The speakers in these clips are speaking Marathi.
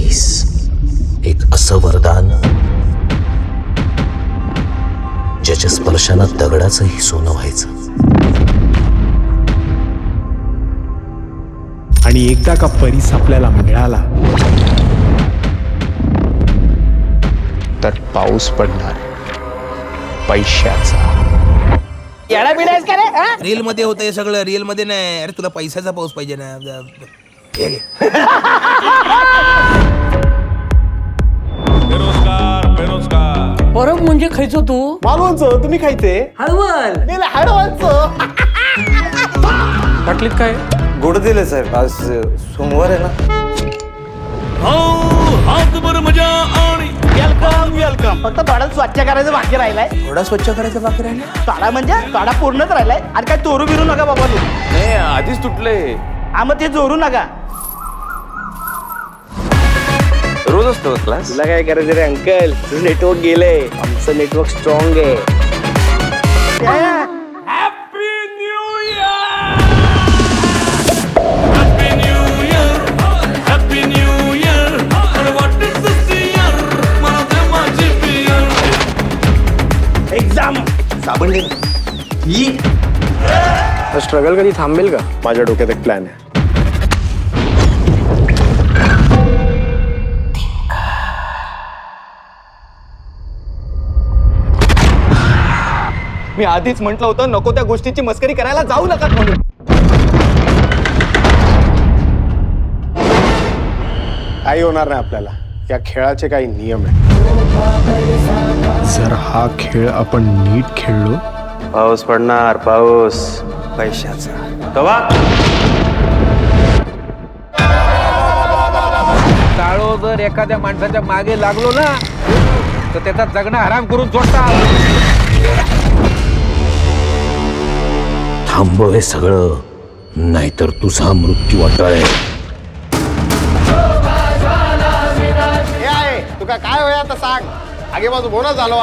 पीस, एक असं वरदान ज्याच्या स्पर्शानं दगडाचंही सोनं व्हायचं. आणि एकदा का परीस आपल्याला मिळाला तर पाऊस पडणार पैशाचा. रील मध्ये होतं हे सगळं, रिअल मध्ये नाही. अरे तुला पैशाचा पाऊस पाहिजे ना. हे घे. परब म्हणजे खायचो तू मालवणचं तुम्ही खायचे हळवल बाटलीत काय गोड दिले साहेब, आज सोमवार आहे ना. Welcome welcome. फक्त थोडं स्वच्छ करायचं बाकी राहिलाय. थोडा स्वच्छ करायचं बाकी राहिलं. थोडा म्हणजे थोडा पूर्णच राहिलाय. आणि काय चोरू बिरू नका बाबा तू. नाही, आधीच तुटले. हा मग ते चोरू नका. रोज असतो क्लास. तुला काय करायचं रे अंकल, तुझं नेटवर्क गेलंय, आमचं नेटवर्क स्ट्रॉंग आहे. एक्झाम साबण दे. स्ट्रगल कधी थांबेल का? माझ्या डोक्यात एक प्लॅन आहे. मी आधीच म्हटलं होतं नको त्या गोष्टीची मस्करी करायला जाऊ नका म्हणून. काही होणार नाही आपल्याला. या खेळाचे काही नियम आहेत. जर हा खेळ आपण नीट खेळलो पाऊस पडणार, पाऊस पैशाचा. कवा टाळो जर एखाद्या माणसाच्या मागे लागलो ना तर त्याचा जगणं आराम करून सोडता. थांबव हे सगळं, नाहीतर तुझा मृत्यू अटळ आहे. तुका काय होय आता सांग. आगे बाजू बोनस झालो.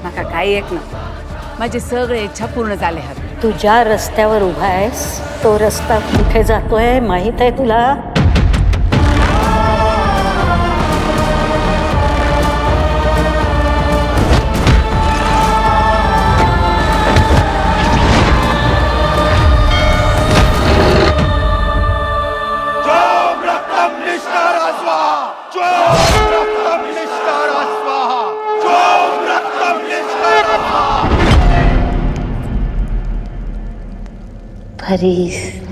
माका काही एक ना, माझी सगळे इच्छा पूर्ण झाले आहेत. तू ज्या रस्त्यावर उभा आहेस तो रस्ता कुठे जातोय माहित आहे तुला? परीस